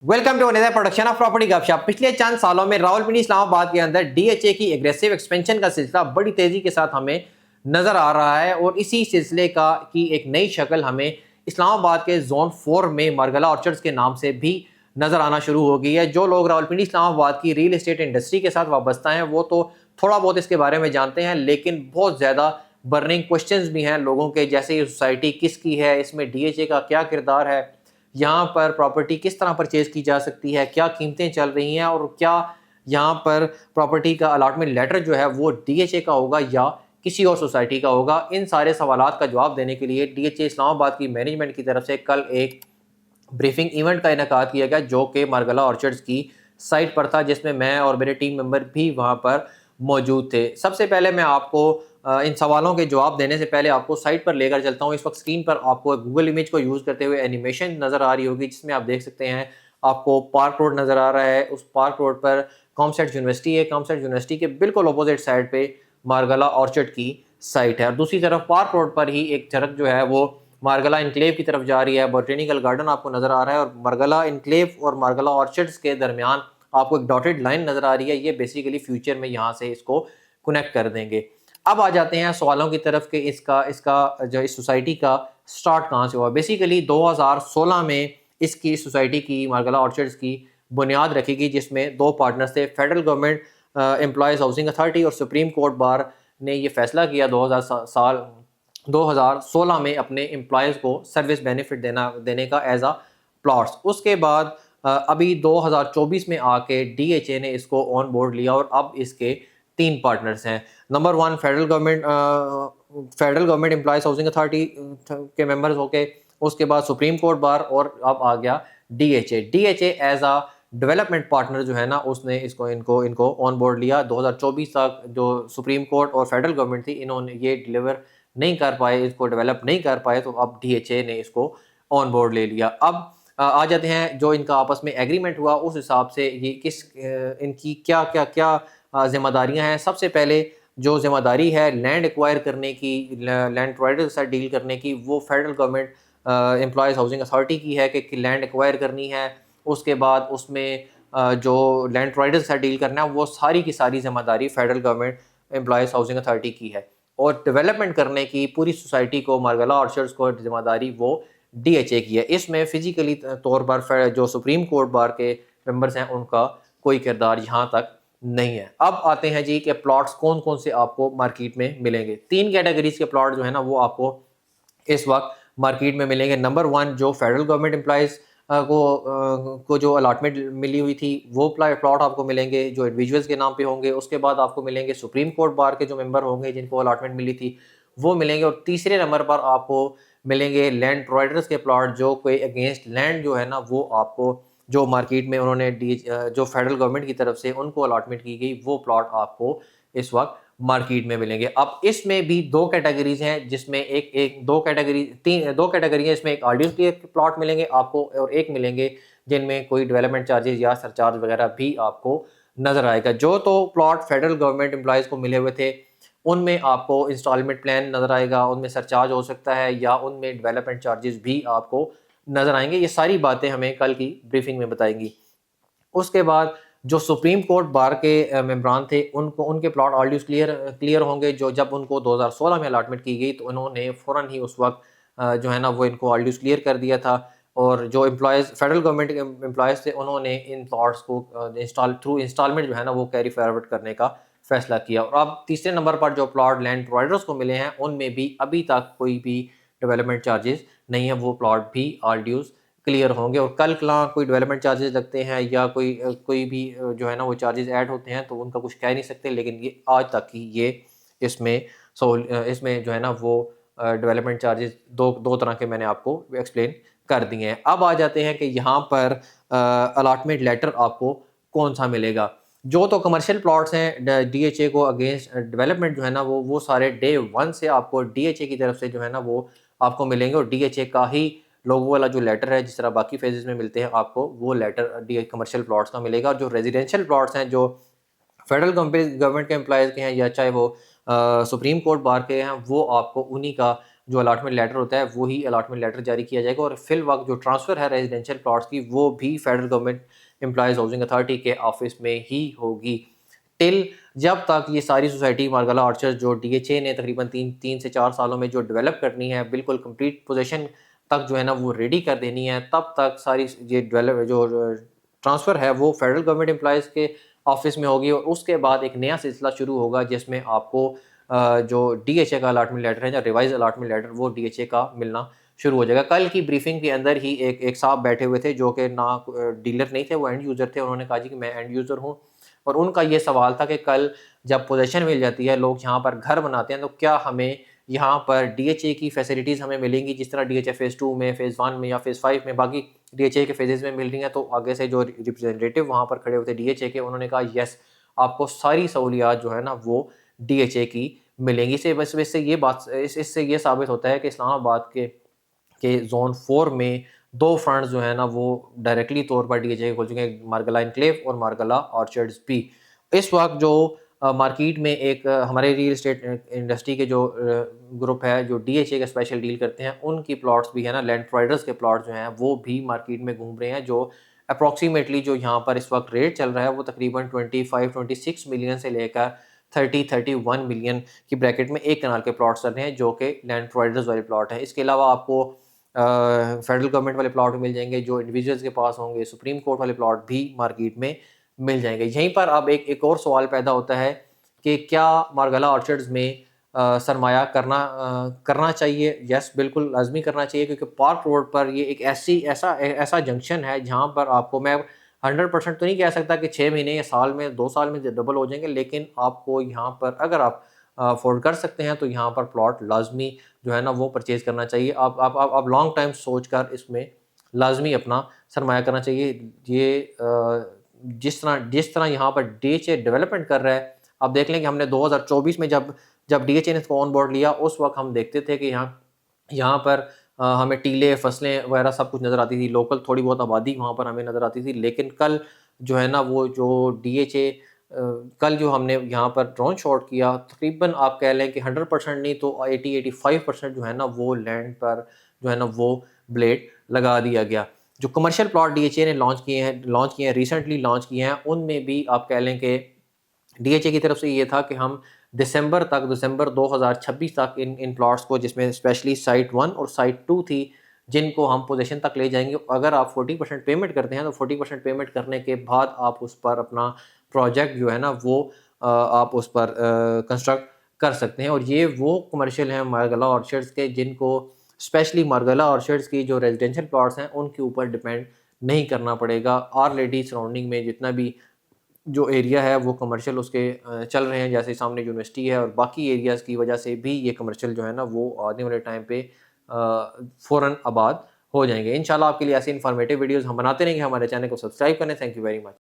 Welcome to another production of property गपशप। पिछले चंद सालों में रावलपिंडी इस्लामाबाद के अंदर डीएचए की एग्रेसिव एक्सपेंशन का सिलसिला बड़ी तेजी के साथ हमें नजर आ रहा है और इसी सिलसिले का की एक नई शक्ल हमें इस्लामाबाद के जोन 4 में मरगला ऑर्चर्ड्स के नाम से भी नजर आना शुरू हो गई है। जो लोग रावलपिंडी इस्लामाबाद की रियल एस्टेट इंडस्ट्री के साथ वाबस्ता हैं वो तो थोड़ा बहुत इसके बारे में जानते हैं, लेकिन बहुत ज़्यादा बर्निंग क्वेश्चंस भी हैं लोगों के, जैसे ये सोसाइटी किसकी है, इसमें डीएचए का क्या किरदार है, यहाँ पर प्रॉपर्टी किस तरह परचेज की जा सकती है, क्या कीमतें चल रही हैं और क्या यहाँ पर प्रॉपर्टी का अलॉटमेंट लेटर जो है वो डीएचए का होगा या किसी और सोसाइटी का होगा। इन सारे सवालात का जवाब देने के लिए डीएचए इस्लामाबाद की मैनेजमेंट की तरफ से कल एक ब्रीफिंग इवेंट का इनेकाद किया गया जो कि मरगला ऑर्चर्ड्स की साइट पर था, जिसमें मैं और मेरे टीम मेंबर भी वहाँ पर मौजूद थे। सबसे पहले मैं आपको इन सवालों के जवाब देने से पहले आपको साइट पर लेकर चलता हूँ। इस वक्त स्क्रीन पर आपको गूगल इमेज को यूज़ करते हुए एनिमेशन नज़र आ रही होगी, जिसमें आप देख सकते हैं आपको पार्क रोड नज़र आ रहा है। उस पार्क रोड पर कॉमसेट यूनिवर्सिटी है। कॉमसेट यूनिवर्सिटी के बिल्कुल अपोजिट साइड पे मारगला ऑर्चर्ड की साइट है और दूसरी तरफ पार्क रोड पर ही एक सड़क जो है वो मारगला इनक्लेव की तरफ जा रही है। बोटेनिकल गार्डन आपको नज़र आ रहा है और मारगला इनक्लेव और मारगला ऑर्चर्ड्स के दरमियान आपको एक डॉटेड लाइन नज़र आ रही है। ये बेसिकली फ्यूचर में यहाँ से इसको कनेक्ट कर देंगे। अब आ जाते हैं सवालों की तरफ कि इसका इसका जो इस सोसाइटी का स्टार्ट कहाँ से हुआ। बेसिकली 2016 में इसकी सोसाइटी की मारगला ऑर्चर्ड्स की बुनियाद रखी गई, जिसमें दो पार्टनर्स थे, federal government employees housing authority और सुप्रीम कोर्ट बार ने ये फैसला किया 2016 में अपने एम्प्लॉयज़ को सर्विस बेनिफिट देने का एज आ प्लॉट्स। उसके बाद अभी 2024 में आके डीएचए ने इसको ऑन बोर्ड लिया और अब इसके 3 पार्टनर्स हैं। Number 1 federal government employees housing authority के मेंबर्स होके, उसके बाद सुप्रीम कोर्ट बार और अब आ गया डीएचए। डीएचए एज आ डेवलपमेंट पार्टनर जो है ना, उसने इनको ऑन बोर्ड लिया। 2024 तक जो सुप्रीम कोर्ट और फेडरल गवर्नमेंट थी, इन्होंने ये डिलीवर नहीं कर पाए, इसको डेवलप नहीं कर पाए, तो अब डीएचए ने इसको ऑन बोर्ड ले लिया। अब आ जाते हैं जो इनका आपस में एग्रीमेंट हुआ, उस हिसाब से ये इनकी क्या क्या क्या जिम्मेदारियां हैं। सबसे पहले जो जिम्मेदारी है लैंड एक्वायर करने की, लैंड प्रोवाइडर के साथ डील करने की, वो federal government employees housing authority की है कि लैंड एक्वायर करनी है। उसके बाद उसमें जो लैंड प्रोवाइडर के साथ डील करना है, वो सारी की सारी जिम्मेदारी federal government employees housing authority की है। और डेवलपमेंट करने की पूरी सोसाइटी को, मारगला ऑर्चर्ड्स को जिम्मेदारी वो डीएचए की है। इसमें फिजिकली तौर पर जो सुप्रीम कोर्ट बार के मेंबर्स हैं उनका कोई किरदार यहाँ तक नहीं है। अब आते हैं जी कि प्लॉट्स कौन कौन से आपको मार्केट में मिलेंगे। 3 कैटेगरीज के प्लॉट जो है ना वो आपको इस वक्त मार्केट में मिलेंगे। नंबर 1 जो फेडरल गवर्नमेंट एम्प्लॉयज़ को जो अलॉटमेंट मिली हुई थी वो प्लॉट आपको मिलेंगे जो इंडिविजुअल्स के नाम पे होंगे। उसके बाद आपको मिलेंगे सुप्रीम कोर्ट बार के जो मेंबर होंगे जिनको अलॉटमेंट मिली थी वो मिलेंगे। और तीसरे नंबर पर आपको मिलेंगे लैंड प्रोवाइडर्स के प्लॉट, जो कोई अगेंस्ट लैंड जो है ना वो आपको जो मार्केट में उन्होंने जो फेडरल गवर्नमेंट की तरफ से उनको अलॉटमेंट की गई वो प्लॉट आपको इस वक्त मार्केट में मिलेंगे। अब इसमें भी 2 कैटेगरीज हैं, जिसमें दो कैटेगरी है। इसमें एक ऑडियंस के प्लॉट मिलेंगे आपको और एक मिलेंगे जिनमें कोई डेवलपमेंट चार्जेस या सरचार्ज वगैरह भी आपको नजर आएगा। जो तो प्लॉट फेडरल गवर्नमेंट एम्प्लॉयज़ को मिले हुए थे उनमें आपको इंस्टॉलमेंट प्लान नजर आएगा, उनमें सरचार्ज हो सकता है या उनमें डेवलपमेंट चार्जेस भी आपको नजर आएंगे। ये सारी बातें हमें कल की ब्रीफिंग में बताएंगी। उसके बाद जो सुप्रीम कोर्ट बार के मेंबरान थे उनको उनके प्लॉट ऑलरेडी क्लियर होंगे। जो जब उनको 2016 में अलॉटमेंट की गई तो उन्होंने फ़ौरन ही उस वक्त जो है ना वो इनको ऑलरेडी क्लियर कर दिया था। और जो एम्प्लॉयज़ फेडरल गवर्नमेंट के एम्प्लॉयज़ थे उन्होंने इन प्लॉट्स को इंस्टॉलमेंट जो है ना वो कैरी फॉरवर्ड करने का फैसला किया। और अब तीसरे नंबर पर जो प्लॉट लैंड प्रोवाइडर्स को मिले हैं उनमें भी अभी तक कोई भी डेवलपमेंट चार्जेस नहीं है, वो प्लॉट भी ऑलरेडी क्लियर होंगे। और कल कोई डेवलपमेंट चार्जेस लगते हैं या कोई भी जो है ना वो चार्जेस ऐड होते हैं तो उनका कुछ कह नहीं सकते, लेकिन ये आज तक ही ये इसमें जो है ना वो डेवलपमेंट चार्जेस दो तरह के मैंने आपको एक्सप्लेन कर दिए हैं। अब आ जाते हैं कि यहाँ पर अलॉटमेंट लेटर आपको कौन सा मिलेगा। जो तो कमर्शियल प्लॉट्स हैं डीएचए को अगेंस्ट डेवलपमेंट जो है ना वो सारे डे 1 से आपको डीएचए की तरफ से जो है ना वो आपको मिलेंगे। और डीएचए का ही लोगो वाला जो लेटर है, जिस तरह बाकी फेजेस में मिलते हैं आपको वो लेटर डी कमर्शियल प्लॉट्स का मिलेगा। जो रेजिडेंशियल प्लॉट्स हैं जो फेडरल गवर्नमेंट के एम्प्लॉयज़ के हैं या चाहे वो सुप्रीम कोर्ट बार के हैं, वो आपको उन्हीं का जो अलॉटमेंट लेटर होता है वही अलॉटमेंट लेटर जारी किया जाएगा, और फिल वक्त जो ट्रांसफ़र है रेजिडेंशियल प्लॉट्स की वो भी federal government employees housing authority के ऑफिस में ही होगी। टिल जब तक ये सारी सोसाइटी मार्गला ऑर्चर्ड जो डीएचए ने तकरीबन 3 से 4 सालों में जो डेवलप करनी है, बिल्कुल कंप्लीट पोजीशन तक जो है ना वो रेडी कर देनी है, तब तक सारी ये डेवलप जो ट्रांसफ़र है वो फेडरल गवर्नमेंट एम्प्लॉयज़ के ऑफिस में होगी, और उसके बाद एक नया सिलसिला शुरू होगा जिसमें आपको जो डीएचए का अलॉटमेंट लेटर है या रिवाइज अलॉटमेंट लेटर वो डीएचए का मिलना शुरू हो जाएगा। कल की ब्रीफिंग के अंदर ही एक साहब बैठे हुए थे जो कि ना डीलर नहीं थे, वो एंड यूज़र थे। उन्होंने कहा जी कि मैं एंड यूज़र हूँ, और उनका ये सवाल था कि कल जब पोजीशन मिल जाती है, लोग यहाँ पर घर बनाते हैं, तो क्या हमें यहाँ पर डीएचए की फैसिलिटीज़ हमें मिलेंगी जिस तरह डीएचए फ़ेज़ 2 में, फ़ेज़ 1 में या फ़ेज़ 5 में बाकी डीएचए के फ़ेजेज़ में मिल रही हैं। तो आगे से जो रिप्रेजेंटेटिव वहाँ पर खड़े हुए थे डीएचए के, उन्होंने कहा यस, आपको सारी सहूलियात जो है ना वो डीएचए की मिलेंगी। इससे बस इससे ये बात इससे ये साबित होता है कि इस्लामाबाद के ज़ोन 4 में 2 फ्रंट्स जो है ना वो डायरेक्टली तौर पर डीएचए के खुल चुके हैं, मार्गला एनक्लेव और मार्गला ऑर्चर्ड्स भी। इस वक्त जो मार्केट में एक हमारे रियल एस्टेट इंडस्ट्री के जो ग्रुप है जो डीएचए का स्पेशल डील करते हैं, उनकी प्लॉट्स भी है ना, लैंड प्रोवाइडर्स के प्लॉट्स जो हैं वो भी मार्केट में घूम रहे हैं, जो अप्रॉक्सीमेटली जो यहाँ पर इस वक्त रेट चल रहा है वो तकरीबन 25-26 मिलियन से लेकर 30-31 मिलियन की ब्रैकेट में एक कनाल के प्लॉट्स चल रहे हैं, जो कि लैंड प्रोवाइडर्स वाले प्लॉट हैं। इसके अलावा आपको फेडरल गवर्नमेंट वाले प्लॉट मिल जाएंगे जो इंडिविजुअल्स के पास होंगे, सुप्रीम कोर्ट वाले प्लॉट भी मार्केट में मिल जाएंगे। यहीं पर अब एक और सवाल पैदा होता है कि क्या मार्गला ऑर्चर्ड्स में सरमाया करना चाहिए? यस, बिल्कुल लाजमी करना चाहिए, क्योंकि पार्क रोड पर ये एक ऐसा जंक्शन है जहाँ पर आपको मैं 100% तो नहीं कह सकता कि 6 महीने या साल में 2 साल में डबल हो जाएंगे, लेकिन आपको यहाँ पर अगर आप अफोर्ड कर सकते हैं तो यहाँ पर प्लॉट लाजमी जो है ना वो परचेज़ करना चाहिए। आप लॉन्ग टाइम सोचकर इसमें लाजमी अपना सरमाया करना चाहिए। ये जिस तरह यहाँ पर डीएचए डेवलपमेंट कर रहा है, आप देख लें कि हमने 2024 में जब डीएचए ने इसको ऑन बोर्ड लिया, उस वक्त हम देखते थे कि यहाँ यहाँ पर हमें टीले, फसलें वगैरह सब कुछ नज़र आती थी, लोकल थोड़ी बहुत आबादी वहाँ पर हमें नज़र आती थी। लेकिन कल जो है ना वो जो डीएचए कल जो हमने यहाँ पर ड्रोन शॉट किया, तकरीबन आप कह लें कि 100% नहीं तो 80-85% जो है ना वो लैंड पर जो है ना वो ब्लेड लगा दिया गया। जो कमर्शियल प्लॉट डीएचए ने लॉन्च किए हैं, रिसेंटली लॉन्च किए हैं, उनमें भी आप कह लें कि डीएचए की तरफ से ये था कि हम दिसंबर 2026 तक इन इन प्लॉट्स को, जिसमें स्पेशली साइट 1 और साइट 2 थी, जिनको हम पोजीशन तक ले जाएंगे। अगर आप 40% पेमेंट करते हैं तो 40% पेमेंट करने के बाद आप उस पर अपना प्रोजेक्ट जो है ना वो आप उस पर कंस्ट्रक्ट कर सकते हैं। और ये वो कमर्शियल हैं मार्गला ऑर्चर्ड्स के, जिनको स्पेशली मार्गला ऑर्चर्ड्स की जो रेजिडेंशियल प्लॉट्स हैं उनके ऊपर डिपेंड नहीं करना पड़ेगा। ऑलरेडी सराउंडिंग में जितना भी जो एरिया है वो कमर्शियल उसके चल रहे हैं, जैसे सामने यूनिवर्सिटी है, और बाकी एरियाज़ की वजह से भी ये कमर्शियल जो है ना वो आने वाले टाइम पे फ़ौरन आबाद हो जाएंगे। इंशाल्लाह आपके लिए ऐसी इन्फॉर्मेटिव वीडियोज़ हम बनाते रहेंगे। हमारे चैनल को सब्सक्राइब करें। Thank you very much.